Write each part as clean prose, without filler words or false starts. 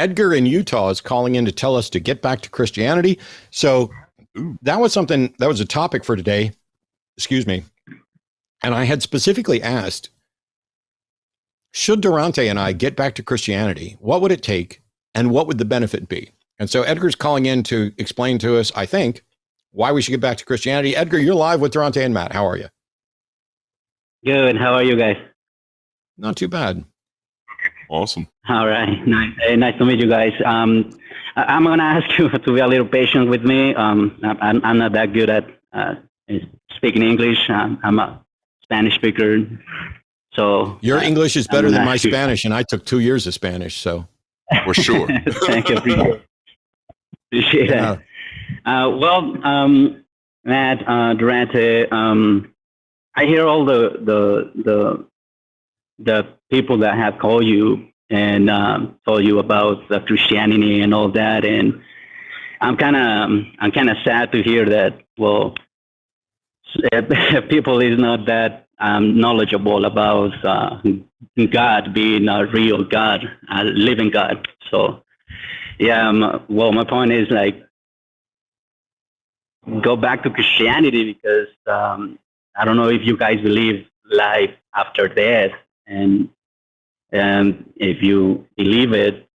Edgar in Utah is calling in to tell us to get back to Christianity. So that was something that was a topic for today. Excuse me. And I had specifically asked, should Darante and I get back to Christianity? What would it take and what would the benefit be? And so Edgar's calling in to explain to us, I think, why we should get back to Christianity. Edgar, you're live with Darante and Matt. How are you? Good. How are you guys? Not too bad. Awesome. All right. Nice to meet you guys. I'm going to ask you to be a little patient with me. I'm not that good at speaking English. I'm a Spanish speaker. So your English is better than my Spanish, and I took 2 years of Spanish, so for sure. Thank you. Appreciate that. Matt, Darante, I hear all the people that have called you and told you about the Christianity and all that, and I'm kind of sad to hear that. Well, people is not that knowledgeable about God being a real God, a living God. So, yeah. My point is like, go back to Christianity because I don't know if you guys believe life after death, and if you believe it,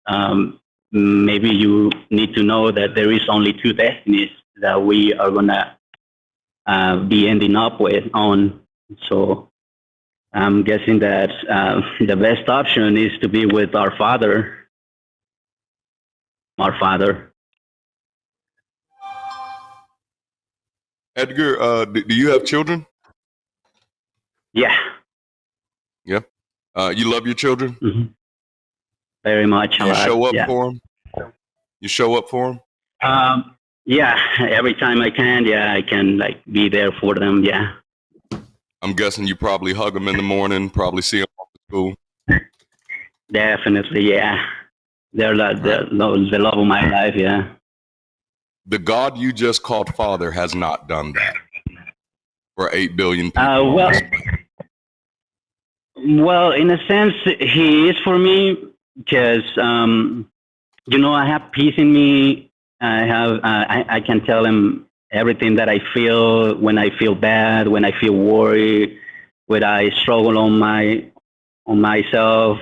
maybe you need to know that there is only two destinies that we are gonna be ending up on. So I'm guessing that the best option is to be with our Father. Edgar, do you have children? Yeah. Yeah. You love your children? Mm-hmm. Very much. You show up for them? You show up for them? Yeah. Every time I can. Yeah, I can be there for them. Yeah. I'm guessing you probably hug them in the morning, probably see them off to school. Definitely. Yeah. They're the love of my life. Yeah. The God you just called Father has not done that for 8 billion people. Well, in a sense, he is for me because, I have peace in me. I can tell him everything that I feel when I feel bad, when I feel worried, when I struggle on myself.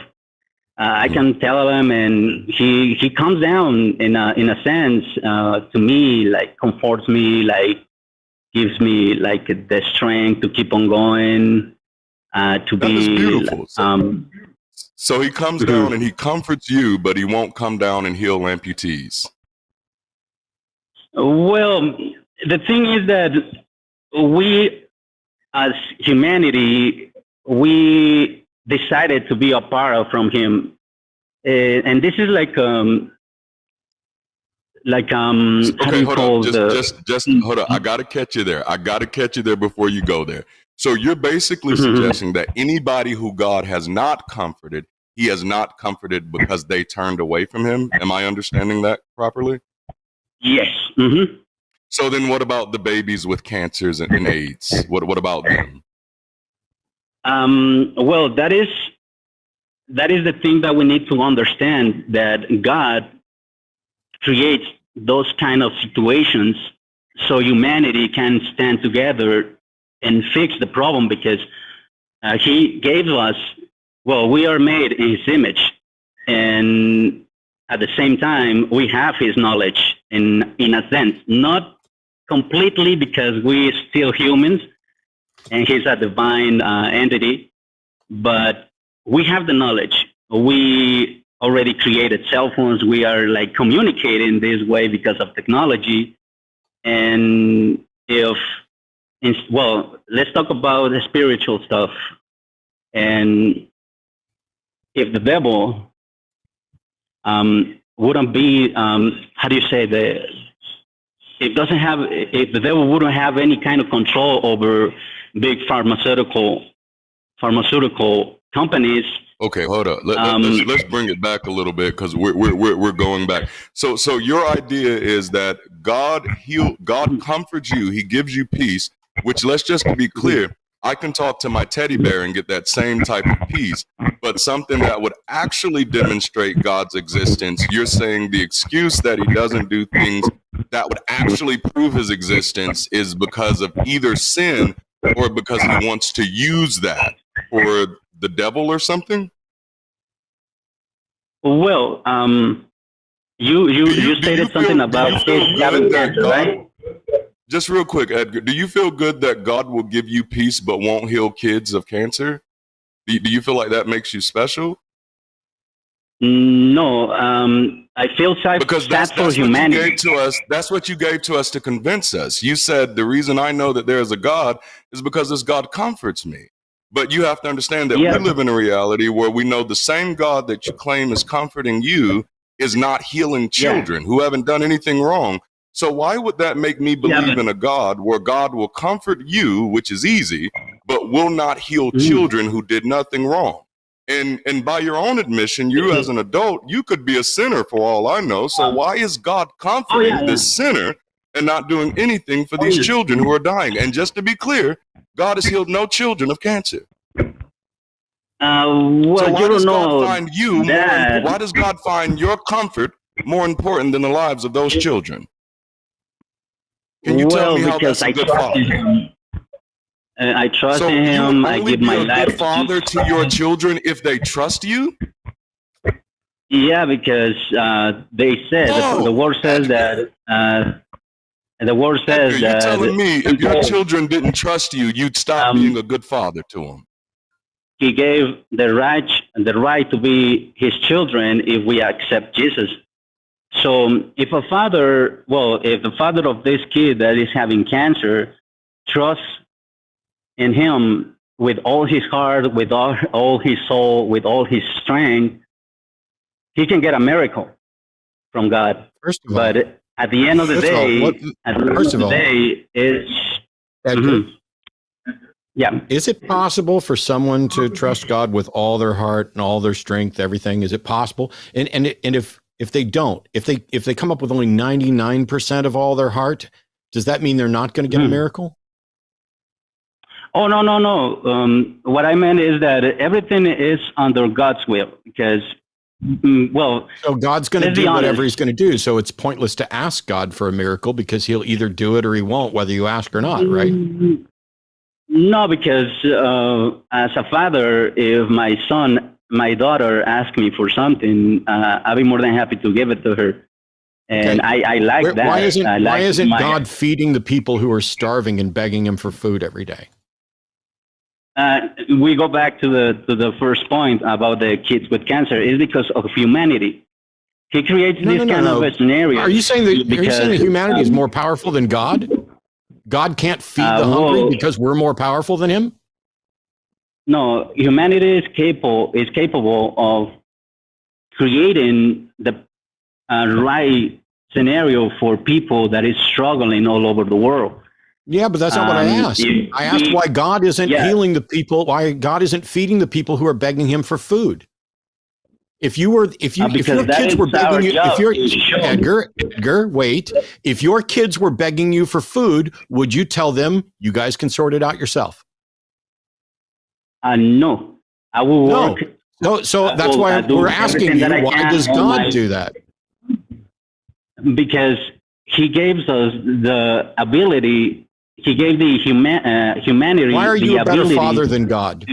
I can tell him, and he comes down in a sense to me, comforts me, gives me the strength to keep on going. To that is beautiful. So he comes mm-hmm. down and he comforts you, but he won't come down and heal amputees. Well, the thing is that we, as humanity, we decided to be apart from him, and this is how do you call just hold on. I gotta catch you there before you go there. So you're basically mm-hmm. suggesting that anybody who God has not comforted, he has not comforted because they turned away from him. Am I understanding that properly? Yes. Mm-hmm. So then what about the babies with cancers and AIDS? What about them? Well, that is the thing that we need to understand, that God creates those kind of situations so humanity can stand together and fix the problem, because he gave us, we are made in his image, and at the same time we have his knowledge in a sense, not completely because we're still humans and he's a divine entity, but we have the knowledge. We already created cell phones. We are communicating this way because of technology. And let's talk about the spiritual stuff. And if the devil wouldn't be, how do you say, if the devil wouldn't have any kind of control over big pharmaceutical companies. Okay, hold up. Let's bring it back a little bit, because we're going back. So your idea is that God comforts you, he gives you peace, which, let's just be clear, I can talk to my teddy bear and get that same type of peace. But something that would actually demonstrate God's existence, you're saying the excuse that he doesn't do things that would actually prove his existence is because of either sin or because he wants to use that for the devil or something? Well, you stated something about kids having cancer, right? Just real quick, Edgar, do you feel good that God will give you peace but won't heal kids of cancer? Do you feel like that makes you special? No, I feel sad Because for that's what humanity. you gave to us. That's what you gave to us to convince us. You said the reason I know that there is a God is because this God comforts me. But you have to understand that we live in a reality where we know the same God that you claim is comforting you is not healing children who haven't done anything wrong. So why would that make me believe in a God where God will comfort you, which is easy, but will not heal children who did nothing wrong? And by your own admission, you as an adult, you could be a sinner for all I know. So why is God comforting this sinner and not doing anything for these children who are dying? And just to be clear, God has healed no children of cancer. Well, so why you does don't God know find you that. why does God find your comfort more important than the lives of those children? Can you tell me how that's a good father? I trust So in you him. would I only give be my a life good father to your children if they trust you? Yeah, because they said the word says that. The word says Edgar, that. You're telling me if your children didn't trust you, you'd stop being a good father to them. He gave the right to be his children if we accept Jesus. So if the father of this kid that is having cancer trusts in him with all his heart, with all his soul, with all his strength, he can get a miracle from God. First of all, but at the end of the day, it's Edgar, yeah. Is it possible for someone to trust God with all their heart and all their strength, everything? Is it possible? And if they don't, if they come up with only 99% of all their heart, does that mean they're not going to get a miracle? Oh, no. What I meant is that everything is under God's will because, so God's going to do whatever he's going to do. So it's pointless to ask God for a miracle because he'll either do it or he won't, whether you ask or not, right? No, because as a father, if my daughter asks me for something, I'll be more than happy to give it to her. And I like that. Why isn't God feeding the people who are starving and begging him for food every day? We go back to the first point about the kids with cancer. It's because of humanity. He creates this kind of a scenario. Are you saying that humanity is more powerful than God? God can't feed the hungry because we're more powerful than him? No, humanity is capable of creating the right scenario for people that is struggling all over the world. Yeah, but that's not what I asked. I asked why God isn't healing the people, why God isn't feeding the people who are begging him for food. If your kids were begging you, Edgar, wait. If your kids were begging you for food, would you tell them you guys can sort it out yourself? No, I will work. No, so that's why we're asking you, why does God do that? Because he gave us the ability, he gave the humanity. Why are you a better father than God?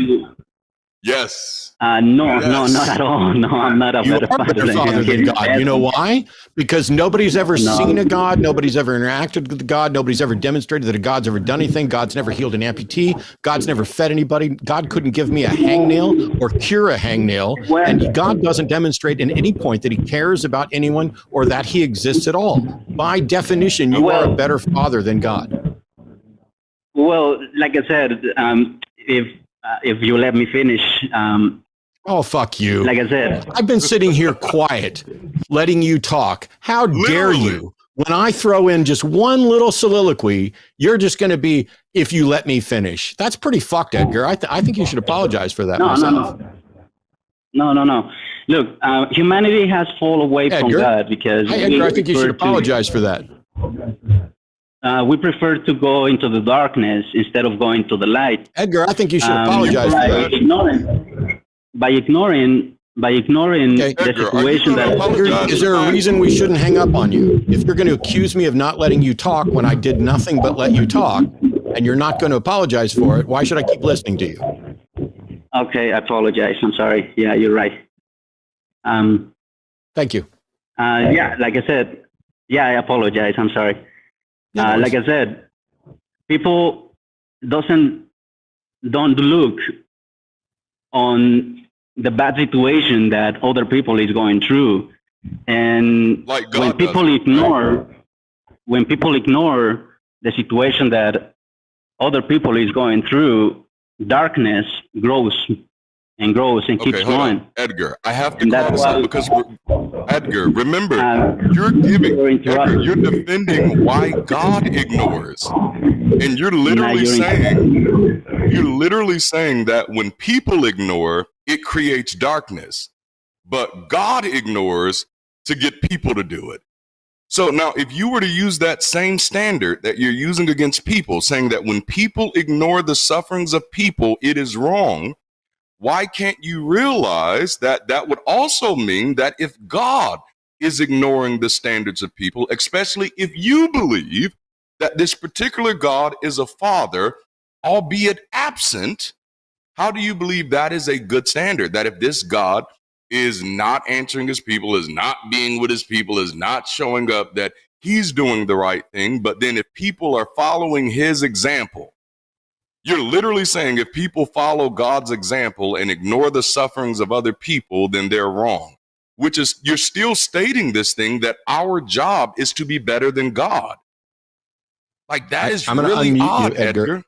Yes. No, not at all. No, I'm not a better father than God. You know why? Because nobody's ever seen a God. Nobody's ever interacted with God. Nobody's ever demonstrated that a God's ever done anything. God's never healed an amputee. God's never fed anybody. God couldn't give me a hangnail or cure a hangnail. And God doesn't demonstrate at any point that he cares about anyone or that he exists at all. By definition, you are a better father than God. Well, like I said, if you let me finish. Oh, fuck you. Like I said. I've been sitting here quiet, letting you talk. How dare you? When I throw in just one little soliloquy, you're just going to be, if you let me finish. That's pretty fucked, Edgar. I think you should apologize for that myself. No. Look, humanity has fallen away from God because... Edgar, I think you should apologize for that. we prefer to go into the darkness instead of going to the light. Edgar, I think you should apologize for that. By ignoring Okay. the Edgar, are you situation gonna that apologize? Is there a reason we shouldn't hang up on you? If you're going to accuse me of not letting you talk when I did nothing but let you talk, and you're not going to apologize for it, why should I keep listening to you? Okay, I apologize. I'm sorry. Yeah, you're right. Thank you. Yeah, like I said, yeah, I apologize. I'm sorry. Yeah, no Like I said, people don't look on the bad situation that other people is going through, and Like God when people does, ignore the situation that other people is going through, darkness grows and grows and keeps Okay, hold going. on. Edgar, I have to And call that's this why- out because, Edgar, remember, you're interrupting. you're defending why God ignores. And you're Now you're literally saying that when people ignore, it creates darkness. But God ignores to get people to do it. So now, if you were to use that same standard that you're using against people, saying that when people ignore the sufferings of people, it is wrong, why can't you realize that that would also mean that if God is ignoring the standards of people, especially if you believe that this particular God is a father, albeit absent, how do you believe that is a good standard? That if this God is not answering his people, is not being with his people, is not showing up, that he's doing the right thing. But then if people are following his example, you're literally saying if people follow God's example and ignore the sufferings of other people, then they're wrong. Which is, you're still stating this thing that our job is to be better than God. Like that is I'm gonna really unmute odd, you, Edgar.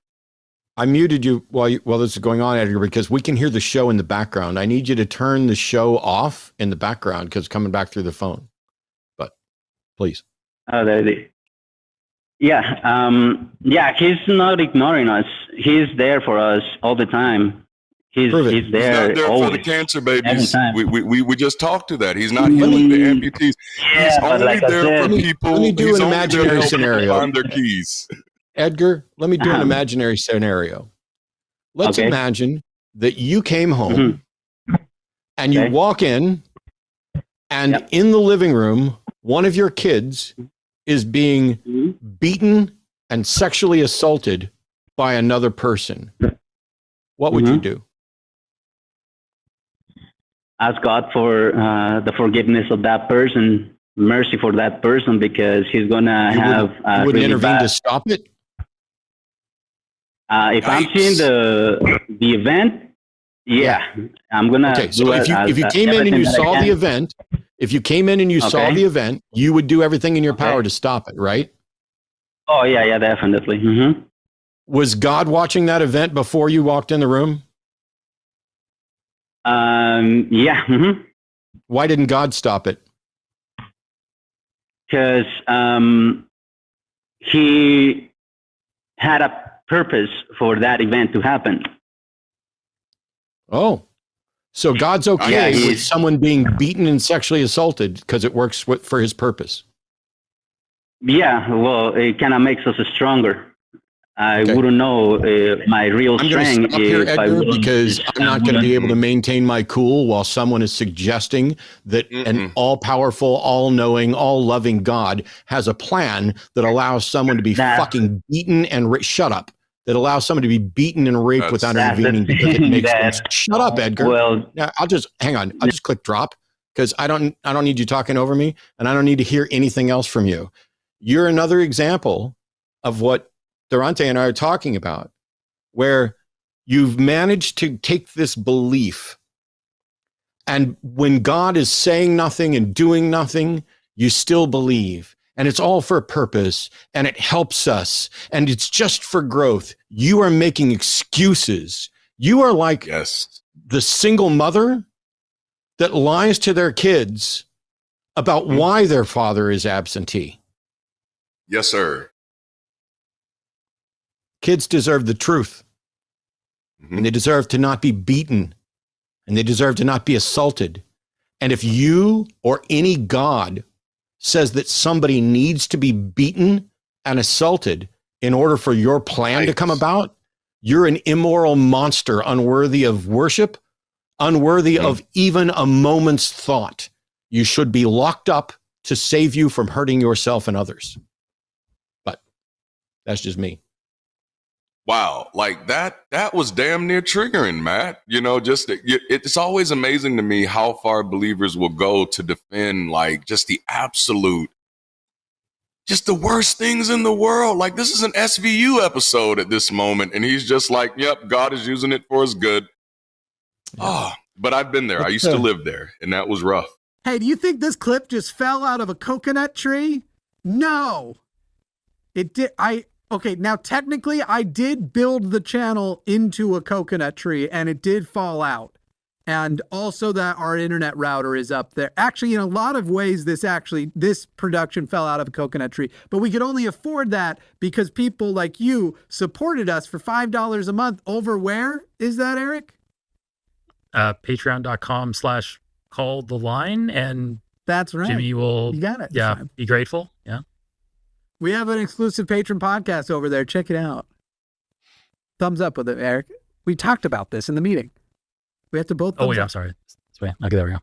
I muted you while this is going on, Edgar, because we can hear the show in the background. I need you to turn the show off in the background because it's coming back through the phone. But please. Yeah, he's not ignoring us. He's there for us all the time. He's Prove it. He's there not there always. for the cancer babies. Every time. We just talked to that. He's not healing the amputees. Yeah, He's but only like I there said, for people. let me do He's an only there to imaginary help people scenario. find their keys. Edgar, let me do an imaginary scenario. Let's Okay. imagine that you came home and you Okay. walk in, and Yep. in the living room, one of your kids is being Mhm. beaten and sexually assaulted by another person. What would you do? Ask God for the forgiveness of that person, mercy for that person, because he's gonna You have wouldn't really intervene bad. to stop it? If I'm Yikes. seeing the event, yeah, I'm gonna Okay, do so it if you as came in and you everything that I saw can. the event, if you came in and you saw Okay. the event, you would do everything in your Okay. power to stop it, right? Oh yeah, definitely. Mm-hmm. Was God watching that event before you walked in the room? Yeah. Mm-hmm. Why didn't God stop it? Because he had a purpose for that event to happen. Oh, so God's okay Yeah, with he's- someone being beaten and sexually assaulted because it works for his purpose. Yeah, well, it kind of makes us stronger. I Okay. wouldn't know my real I'm going to strength stop here, if I Edgar, wouldn't. because I'm not going to be able to maintain my cool while someone is suggesting that an all-powerful, all-knowing, all-loving God has a plan that allows someone to be fucking beaten and shut up. That allows someone to be beaten and raped without That's the intervening because it thing makes them. that- Shut up, Edgar. Well, Now, I'll just hang on. I'll just click drop because I don't need you talking over me, and I don't need to hear anything else from you. You're another example of what Darante and I are talking about, where you've managed to take this belief, and when God is saying nothing and doing nothing, you still believe. And it's all for a purpose, and it helps us, and it's just for growth. You are making excuses. You are like the single mother that lies to their kids about why their father is absentee. Yes, sir. Kids deserve the truth, and they deserve to not be beaten, and they deserve to not be assaulted. And if you or any God says that somebody needs to be beaten and assaulted in order for your plan to Right. come about, you're an immoral monster, unworthy of worship, unworthy of even a moment's thought. You should be locked up to save you from hurting yourself and others. But that's just me. Wow, like that was damn near triggering, Matt. You know, just it's always amazing to me how far believers will go to defend like just the absolute, just the worst things in the world. Like this is an SVU episode at this moment, and he's just like, yep, God is using it for his good. Yeah. Oh, but I've been there. I used to live there, and that was rough. Hey, do you think this clip just fell out of a coconut tree? No. It did. Okay, now technically I did build the channel into a coconut tree and it did fall out. And also that our internet router is up there. Actually, in a lot of ways, this production fell out of a coconut tree, but we could only afford that because people like you supported us for $5 a month over where is that, Eric? Patreon.com/call the line, and That's right. Jimmy will, You got it. yeah, Simon. be grateful. Yeah. We have an exclusive patron podcast over there. Check it out. Thumbs up with it, Eric. We talked about this in the meeting. We have to both. Oh, thumbs yeah. up. I'm sorry. Okay, there we go.